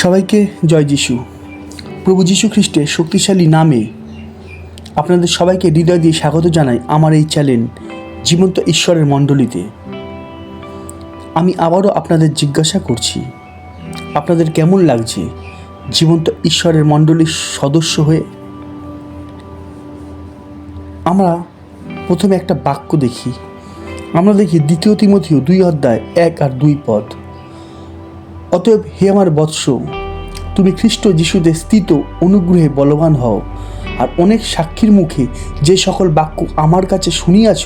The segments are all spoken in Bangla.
সবাইকে জয় যিশু। প্রভু যীশু খ্রিস্টের শক্তিশালী নামে আপনাদের সবাইকে হৃদয় দিয়ে স্বাগত জানাই আমার এই চ্যানেল জীবন্ত ঈশ্বরের মণ্ডলীতে। আমি আবারও আপনাদের জিজ্ঞাসা করছি, আপনাদের কেমন লাগছে জীবন্ত ঈশ্বরের মণ্ডলীর সদস্য হয়ে? আমরা প্রথমে একটা বাক্য দেখি। আমরা দেখি 2 তিমথিও 2:1-2 অতএব হে আমার বৎস, তুমি খ্রিস্ট যিশুতে স্থিত অনুগ্রহে বলবান হও, আর অনেক সাক্ষীর মুখে যে সকল বাক্য আমার কাছে শুনিয়াছ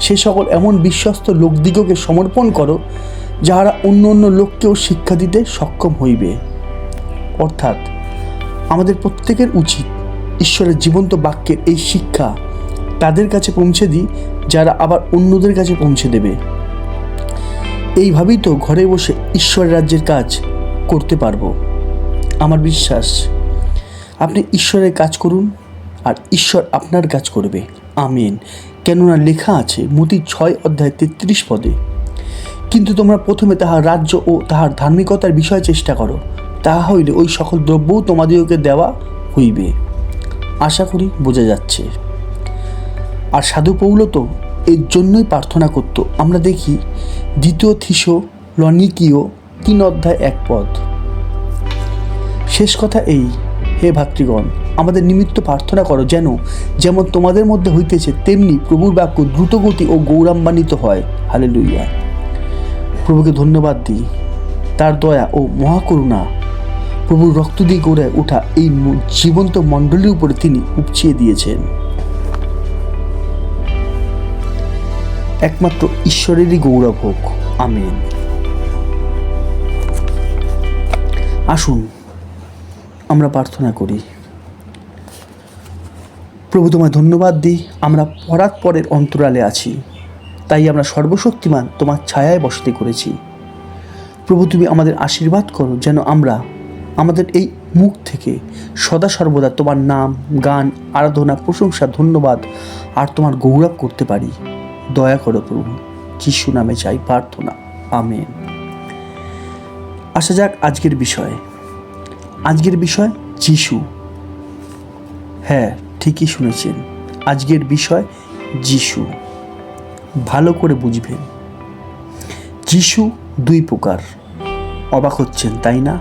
সে সকল এমন বিশ্বস্ত লোকদিগকে সমর্পণ করো, যাহারা অন্য অন্য লোককেও শিক্ষা দিতে সক্ষম হইবে। অর্থাৎ আমাদের প্রত্যেকের উচিত ঈশ্বরের জীবন্ত বাক্যের এই শিক্ষা তাদের কাছে পৌঁছে দিই, যারা আবার অন্যদের কাছে পৌঁছে দেবে। এইভাবেই তো ঘরে বসে ঈশ্বরের রাজ্যের কাজ করতে পারবো। আমার বিশ্বাস আপনি ঈশ্বরের কাজ করুন আর ঈশ্বর আপনার কাজ করবে। আমেন। কেননা লেখা আছে মতি 6:33, কিন্তু তোমরা প্রথমে তাহার রাজ্য ও তাহার ধার্মিকতার বিষয় চেষ্টা করো, তাহা হইলে ওই সকল দ্রব্যও তোমাদিগকে দেওয়া হইবে। আশা করি বোঝা যাচ্ছে। আর সাধু পৌল তো এর জন্যই প্রার্থনা করত। আমরা দেখি 2 থিসসলনিকীয় 3:1। শেষ কথা এই, হে ভাতৃগণ, আমাদের নিমিত্ত প্রার্থনা করো, যেমন তোমাদের মধ্যে হইতেছে তেমনি প্রভুর বাক্য দ্রুতগতি ও গৌরবান্বিত হয়। হালেলুইয়া। প্রভুকে ধন্যবাদ দিই, তার দয়া ও মহাকরুণা প্রভুর রক্ত দিয়ে গড়ে ওঠা এই জীবন্ত মণ্ডলীর উপরে তিনি উপচিয়ে দিয়েছেন। একমাত্র ঈশ্বরেরই গৌরব হোক। আমেন। আসুন আমরা প্রার্থনা করি। প্রভু, তোমায় ধন্যবাদ দিই, আমরা পরাৎপরের অন্তরালে আছি, তাই আমরা সর্বশক্তিমান তোমার ছায়ায় বসতি করেছি। প্রভু, তুমি আমাদের আশীর্বাদ করো, যেন আমরা আমাদের এই মুখ থেকে সদা সর্বদা তোমার নাম, গান, আরাধনা, প্রশংসা, ধন্যবাদ আর তোমার গৌরব করতে পারি। দয়া করো প্রভু, যিশু নামে চাই প্রার্থনা। আমেন। আসা যাক আজকের বিষয়ে। আজকের বিষয় যিশু। হ্যাঁ, ঠিকই শুনেছেন, আজকের বিষয় যিশু। ভালো করে বুঝবেন, যিশু 2 প্রকার। অবাক হচ্ছেন, তাই না?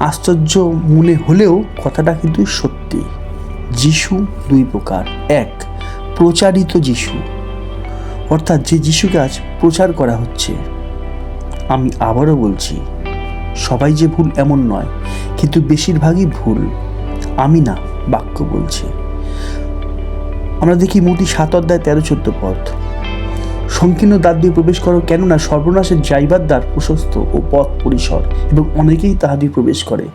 আশ্চর্য মনে হলেও কথাটা কিন্তু সত্যি। যিশু 2 প্রকার। 1, প্রচারিত যিশু, অর্থাৎ যে যিশুকে আজ প্রচার করা হচ্ছে। আমি আবারও বলছি, সবাই যে ভুল এমন নয়, কিন্তু বেশিরভাগই ভুল। আমি না, বাক্য বলছে। আমরা দেখি মতি 7:13-14, সংকীর্ণ দ্বার দিয়ে প্রবেশ করো, কেননা সর্বনাশের যাইবার দ্বার প্রশস্ত ও পথ পরিসর, এবং অনেকেই তাহা দিয়ে প্রবেশ করে।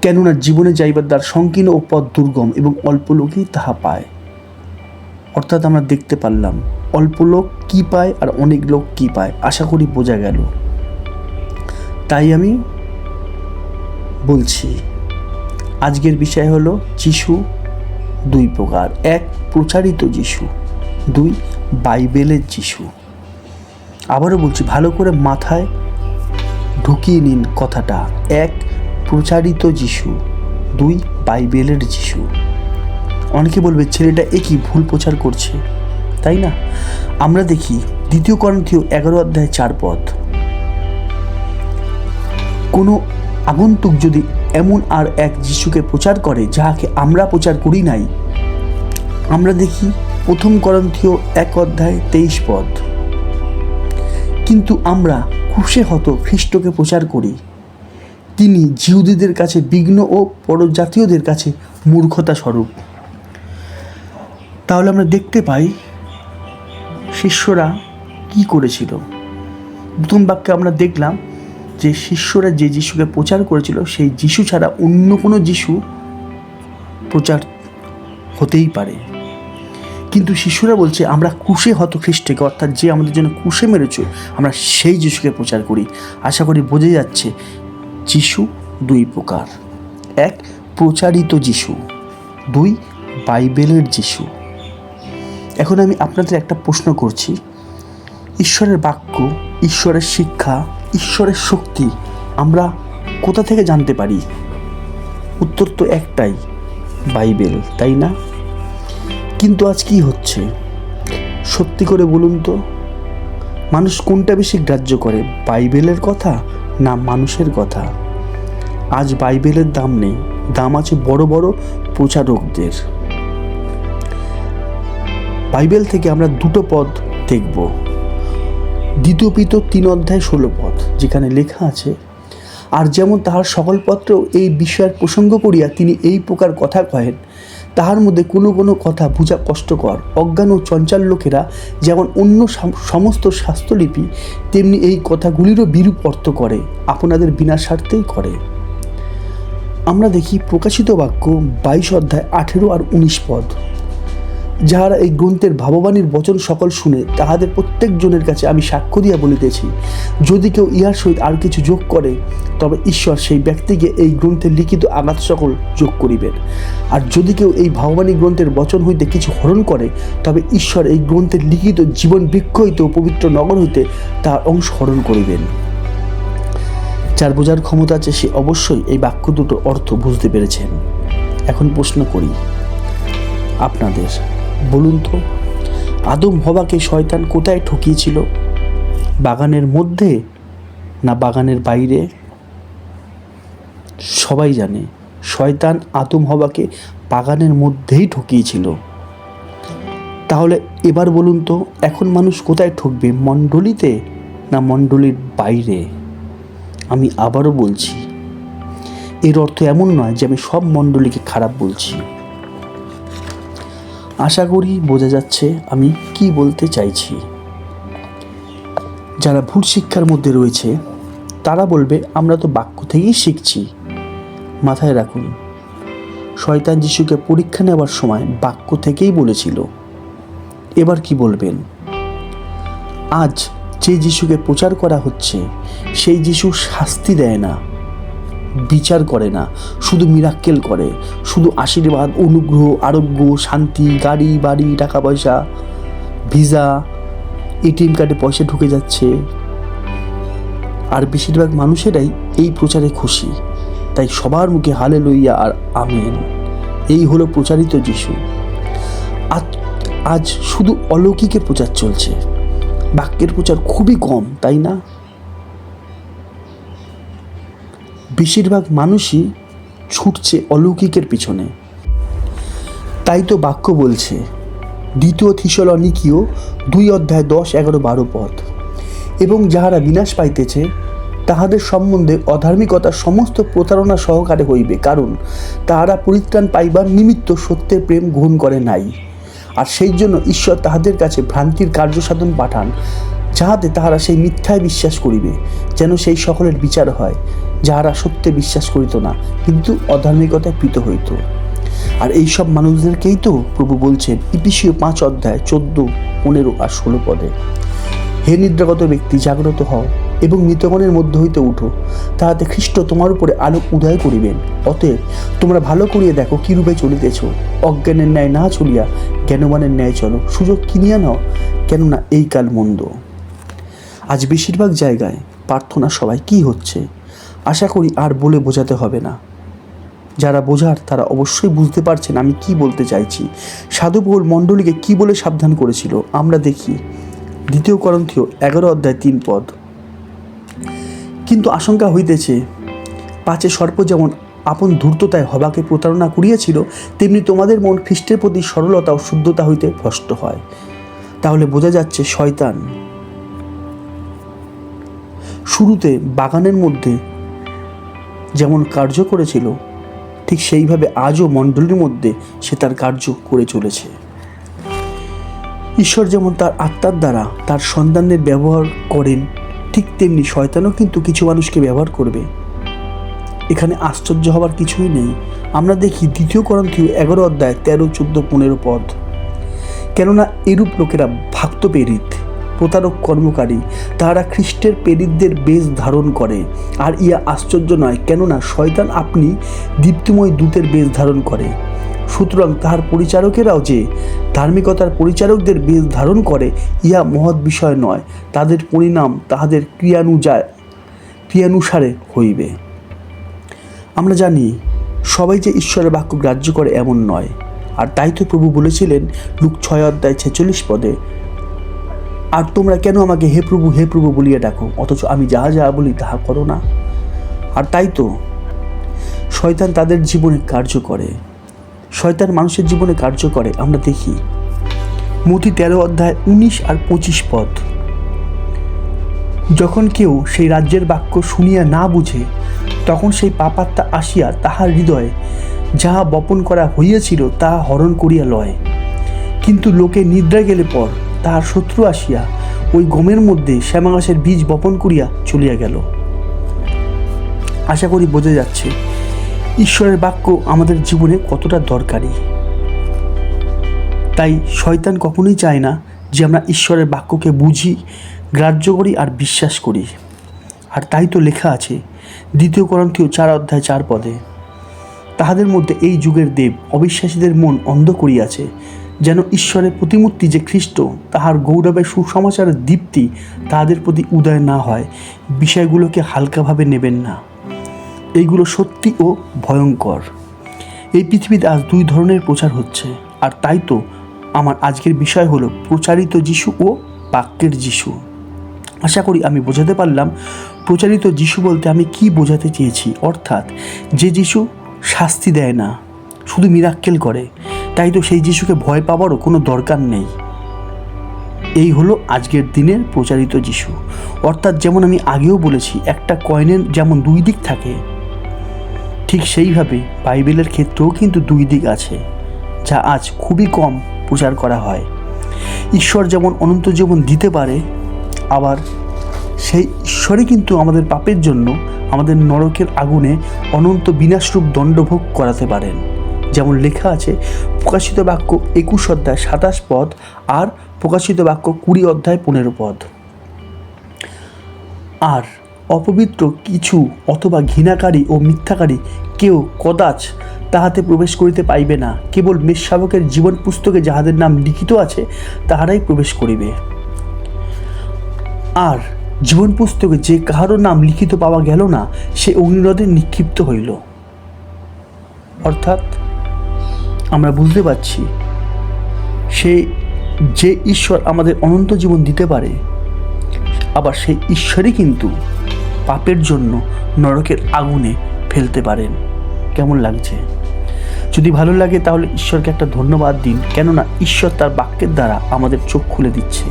কেননা জীবনে যাইবার দ্বার সংকীর্ণ ও পথ দুর্গম, এবং অল্প লোকই তাহা পায়। অর্থাৎ আমরা দেখতে পারলাম অল্প লোক কি পায় আর অনেক লোক কি পায়। আশা করি বোঝা গেল। তাই আমি বলছি, আজকের বিষয় হলো যিশু 2 প্রকার। 1, প্রচারিত যিশু। 2, বাইবেলের যিশু। আবারও বলছি, ভালো করে মাথায় ঢুকিয়ে নিন কথাটা। 1, প্রচারিত যিশু। 2, বাইবেলের যিশু। অনেকে বলবে, ছেলেটা একই ভুল প্রচার করছে, তাই না? আমরা দেখি 2 করিন্থীয় 11:4, কোনো আগন্তুক যদি এমন আর এক যিশুকে প্রচার করে যাহাকে আমরা প্রচার করি নাই। আমরা দেখি 1 করিন্থীয় 1:23, কিন্তু আমরা ক্রুশে হত খ্রিস্টকে প্রচার করি, তিনি জিহুদীদের কাছে বিঘ্ন ও পরজাতীয়দের কাছে মূর্খতা স্বরূপ। তাহলে আমরা দেখতে পাই শিষ্যরা কি করেছিল। প্রথম বাক্যে আমরা দেখলাম যে শিষ্যরা যে যিশুকে প্রচার করেছিল সেই যিশু ছাড়া অন্য কোনো যিশু প্রচার হতেই পারে। কিন্তু শিষ্যরা বলছে, আমরা ক্রুশে হত খ্রিস্টকে, অর্থাৎ যে আমাদের জন্য ক্রুশে মেরেছে, আমরা সেই যিশুকে প্রচার করি। আশা করি বোঝা যাচ্ছে যিশু 2 প্রকার। 1, প্রচারিত যিশু। 2, বাইবেলের যিশু। এখন আমি আপনাদের একটা প্রশ্ন করছি, ঈশ্বরের বাক্য, ঈশ্বরের শিক্ষা, ঈশ্বরের শক্তি আমরা কোথা থেকে জানতে পারি? উত্তর তো একটাই, বাইবেল, তাই না? কিন্তু আজ কি হচ্ছে সত্যি করে বলুন তো? মানুষ কোনটা বেশি গ্রাহ্য করে, বাইবেলের কথা না মানুষের কথা? আজ বাইবেলের দাম নেই, দাম আছে বড় বড় প্রচারকদের। বাইবেল থেকে আমরা দুটো পদ দেখব। দ্বিতীয় পিতর 3:16 পদ, যেখানে লেখা আছে, আর যেমন তাহার সকল পত্রেও এই বিষয়ের প্রসঙ্গ করিয়া তিনি এই প্রকার কথা কহেন, তাহার মধ্যে কোনো কোনো কথা বুঝা কষ্টকর। অজ্ঞান ও চঞ্চল লোকেরা যেমন অন্য সমস্ত শাস্ত্রলিপি তেমনি এই কথাগুলিরও বিরূপ অর্থ করে, আপনাদের বিনা স্বার্থেই করে। আমরা দেখি প্রকাশিত বাক্য 22 অধ্যায় 18 আর 19 পদ, যাহারা এই গ্রন্থের ভাববাণীর বচন সকল শুনে তাহাদের প্রত্যেকজনের কাছে আমি সাক্ষ্য দিয়া বলিতেছি, যদি কেউ ইহার সহিত আর কিছু যোগ করে, তবে ঈশ্বর সেই ব্যক্তিকে এই গ্রন্থের লিখিত আঘাত সকল যোগ করিবেন। আর যদি কেউ এই ভাববাণী গ্রন্থের বচন হইতে কিছু হরণ করে, তবে ঈশ্বর এই গ্রন্থের লিখিত জীবন বৃক্ষ হইতে ও পবিত্র নগর হইতে তাহার অংশ হরণ করিবেন। যার বোঝার ক্ষমতা আছে সে অবশ্যই এই বাক্য দুটোর অর্থ বুঝতে পেরেছেন। এখন প্রশ্ন করি আপনাদের, বলুন তো, আদম হওয়াকে শয়তান কোথায় ঠকিয়েছিল? বাগানের মধ্যে না বাগানের বাইরে? সবাই জানে শয়তান আদম হওয়াকে বাগানের মধ্যেই ঠকিয়েছিল। তাহলে এবার বলুন তো, এখন মানুষ কোথায় ঠকবে, মণ্ডলীতে না মণ্ডলীর বাইরে? আমি আবারও বলছি, এর অর্থ এমন নয় যে আমি সব মণ্ডলীকে খারাপ বলছি। আশা করি বোঝা যাচ্ছে আমি কি বলতে চাইছি। যারা ভুল শিক্ষার মধ্যে রয়েছে তারা বলবে আমরা তো বাক্য থেকেই শিখছি। মাথায় রাখুন, শয়তান যিশুকে পরীক্ষা নেওয়ার সময় বাক্য থেকেই বলেছিল। এবার কি বলবেন? আজ যে যিশুকে প্রচার করা হচ্ছে সেই যিশু শাস্তি দেয় না, বিচার করে না, শুধু মিরাক্কেল করে, শুধু আশীর্বাদ, অনুগ্রহ, আরোগ্য, শান্তি, গাড়ি বাড়ি, টাকা পয়সা, ভিসা, এটিএম কার্ডে পয়সা ঢুকে যাচ্ছে। আর বেশিরভাগ মানুষেরাই এই প্রচারে খুশি, তাই সবার মুখে হালেলুইয়া আর আমেন। এই হলো প্রচারিত যিশু। আজ শুধু অলৌকিকের প্রচার চলছে, বাক্যের প্রচার খুবই কম, তাই না? বেশিরভাগ মানুষই ছুটছে অলৌকিকের পিছনে। তাই তো বাক্য বলছে, দ্বিতীয় থিসলনিকীয় 2 অধ্যায় 10, 11, 12 পদ, এবং যাহারা বিনাশ পাইতেছে তাহাদের সম্বন্ধে অধার্মিকতার সমস্ত প্রতারণা সহকারে হইবে, কারণ তাহারা পরিত্রাণ পাইবার নিমিত্ত সত্যের প্রেম গ্রহণ করে নাই। আর সেই জন্য ঈশ্বর তাহাদের কাছে ভ্রান্তির কার্যসাধন পাঠান, যাহাতে তাহারা সেই মিথ্যায় বিশ্বাস করিবে, যেন সেই সকলের বিচার হয় যাহারা সত্যে বিশ্বাস করিত না, কিন্তু অধার্মিকতায় প্রীত হইত। আর এই সব মানুষদেরকেই তো প্রভু বলছেন ইফিসীয় 5 অধ্যায় 14, 15 আর 16 পদে, হে নিদ্রাগত ব্যক্তি, জাগ্রত হও এবং মৃতগণের মধ্য হইতে উঠো, তাহাতে খ্রিস্ট তোমার উপরে আলোক উদয় করিবেন। অতএব তোমরা ভালো করিয়া দেখো কিরূপে চলিতেছ, অজ্ঞানের ন্যায় না চলিয়া জ্ঞানবানের ন্যায় চলো, সুযোগ কিনিয়া নাও, কেননা এই কাল মন্দ। আজ বেশিরভাগ জায়গায় প্রার্থনা সবাই কি হচ্ছে, আশা করি আর বলে বোঝাতে হবে না। যারা বোঝার তারা অবশ্যই বুঝতে পারছেন আমি কি বলতে চাইছি। সাধু পৌল মণ্ডলীকে কি বলে সাবধান করেছিল আমরা দেখি, 2 করন্থীয় 11 অধ্যায় 3 পদ, কিন্তু আশঙ্কা হইতেছে, পাছে সর্প যেমন আপন ধূর্ততায় হবাকে প্রতারণা করিয়াছিল, তেমনি তোমাদের মন খ্রিস্টের প্রতি সরলতা ও শুদ্ধতা হইতে ভ্রষ্ট হয়। তাহলে বোঝা যাচ্ছে শয়তান শুরুতে বাগানের মধ্যে যেমন কার্য করেছিল, ঠিক সেইভাবে আজও মণ্ডলীর মধ্যে সে তার কার্য করে চলেছে। ঈশ্বর যেমন তার আত্মার দ্বারা তার সন্তানদের ব্যবহার করেন, ঠিক তেমনি শয়তানও কিন্তু কিছু মানুষকে ব্যবহার করবে। এখানে আশ্চর্য হবার কিছুই নেই। আমরা দেখি 2 করন্থীয় 11 অধ্যায় 13, 14, 15 পদ, কেননা এরূপ লোকেরা ভক্ত প্রেরিত, প্রতারক, কর্মকারী, তাহারা খ্রিস্টের প্রেরিতদের বেশ ধারণ করে। আর ইয়া আশ্চর্য নয়, কেননা শয়তান আপনি দীপ্তিময় দূতের বেশ ধারণ করে। সুতরাং তাহার পরিচারকেরাও যে ধার্মিকতার পরিচারকদের বেশ ধারণ করে, ইহা মহৎ বিষয় নয়, তাদের পরিণাম তাহাদের ক্রিয়ানুসারে হইবে। আমরা জানি সবাই যে ঈশ্বরের বাক্য গ্রাহ্য করে এমন নয়, আর তাই তো প্রভু বলেছিলেন লুক 6:46 আর তোমরা কেন আমাকে হে প্রভু বলিয়া ডাকো, অথচ আমি যাহা যাহা বলি তাহা করো না। আর তাই তো শয়তান তাদের জীবনে কার্য করে, শয়তান মানুষের জীবনে কার্য করে। আমরা দেখি মথি 13:19 আর 25 যখন কেউ সেই রাজ্যের বাক্য শুনিয়া না বুঝে, তখন সেই পাপাত্মা আসিয়া তাহার হৃদয়ে যাহা বপন করা হইয়াছিল তাহা হরণ করিয়া লয়। কিন্তু লোকে নিদ্রা গেলে পর তাহার শত্রু আসিয়া ওই গমের মধ্যে শ্যামাগাছের বীজ বপন করিয়া চলিয়া গেল। আশা করি বোঝা যাচ্ছে ঈশ্বরের বাক্য আমাদের জীবনে কতটা দরকারি। তাই শয়তান কখনোই চায় না যে আমরা ঈশ্বরের বাক্যকে বুঝি, গ্রাহ্য করি আর বিশ্বাস করি। আর তাই তো লেখা আছে 2 করন্থীয় 4:4 তাহাদের মধ্যে এই যুগের দেব অবিশ্বাসীদের মন অন্ধ করিয়াছে, যেন ঈশ্বরের প্রতিমূর্তি যে খ্রিস্ট তাহার গৌরবের সুসমাচারের দীপ্তি তাহাদের প্রতি উদয় না হয়। বিষয়গুলোকে হালকাভাবে নেবেন না, এইগুলো সত্যি ও ভয়ঙ্কর। এই পৃথিবীতে আজ 2 ধরনের প্রচার হচ্ছে, আর তাই তো আমার আজকের বিষয় হলো প্রচারিত যিশু ও বাক্যের যিশু। আশা করি আমি বোঝাতে পারলাম প্রচারিত যিশু বলতে আমি কি বোঝাতে চেয়েছি। অর্থাৎ যে যিশু শাস্তি দেয় না, শুধু মিরাক্কেল করে, তাই তো সেই যিশুকে ভয় পাওয়ারও কোনো দরকার নেই। এই হলো আজকের দিনের প্রচারিত যিশু। অর্থাৎ যেমন আমি আগেও বলেছি একটা কয়েনের যেমন 2 দিক থাকে, ঠিক সেইভাবে বাইবেলের ক্ষেত্রেও কিন্তু 2 দিক আছে, যা আজ খুবই কম প্রচার করা হয়। ঈশ্বর যেমন অনন্ত জীবন দিতে পারে, আবার সেই ঈশ্বরই কিন্তু আমাদের পাপের জন্য আমাদের নরকের আগুনে অনন্ত বিনাশরূপ দণ্ডভোগ করাতে পারেন। যেমন লেখা আছে প্রকাশিত বাক্য 21:27 আর প্রকাশিত বাক্য 20:15। আর অপবিত্র কিছু অথবা ঘৃণাকারী ও মিথ্যাকারী কেউ কদাচ তাহাতে প্রবেশ করিতে পাইবে না, কেবল মেষশাবকের জীবন পুস্তকে যাহাদের নাম লিখিত আছে তাহারাই প্রবেশ করিবে। আর জীবন পুস্তকে যে কাহারও নাম লিখিত পাওয়া গেল না, সে অগ্নিরোধে নিক্ষিপ্ত হইল। অর্থাৎ আমরা বুঝতে পারছি সে যে ঈশ্বর আমাদের অনন্ত জীবন দিতে পারে, আবার সেই ঈশ্বরই কিন্তু পাপের জন্য নরকের আগুনে ফেলতে পারেন। কেমন লাগছে? যদি ভালো লাগে তাহলে ঈশ্বরকে একটা ধন্যবাদ দিন, কেননা ঈশ্বর তার বাক্যের দ্বারা আমাদের চোখ খুলে দিচ্ছে।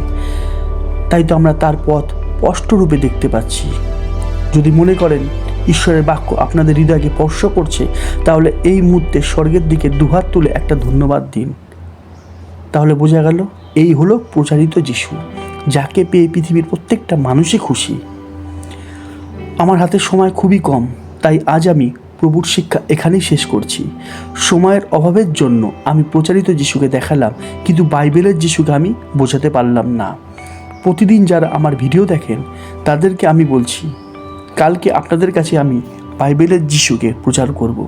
তাই তো আমরা তার পথ স্পষ্টরূপে দেখতে পাচ্ছি। যদি মনে করেন ঈশ্বরের বাক্য আপনাদের হৃদয়কে স্পর্শ করছে, তাহলে এই মুহূর্তে স্বর্গের দিকে দুহাত তুলে একটা ধন্যবাদ দিন। তাহলে বোঝা গেল এই হলো প্রচারিত যিশু, যাকে পেয়ে পৃথিবীর প্রত্যেকটা মানুষই খুশি। আমার হাতে সময় খুবই কম, তাই আজ আমি প্রভুর শিক্ষা এখানেই শেষ করছি। সময়ের অভাবের জন্য আমি প্রচারিত যিশুকে দেখালাম, কিন্তু বাইবেলের যিশুকে আমি বোঝাতে পারলাম না। প্রতিদিন যারা আমার ভিডিও দেখেন তাদেরকে আমি বলছি, কালকে আপনাদের কাছে আমি বাইবেলের যিশুকে প্রচার করব।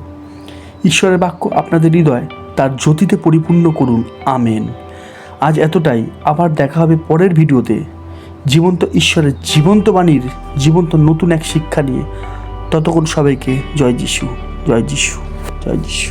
ঈশ্বরের বাক্য আপনাদের হৃদয় তার জ্যোতিতে পরিপূর্ণ করুন। আমেন। আজ এতটাই, আবার দেখা হবে পরের ভিডিওতে জীবন্ত ঈশ্বরের জীবন্ত বাণীর জীবন্ত নতুন এক শিক্ষা নিয়ে। ততক্ষণ সবাইকে জয় যিশু, জয় যিশু, জয় যিশু।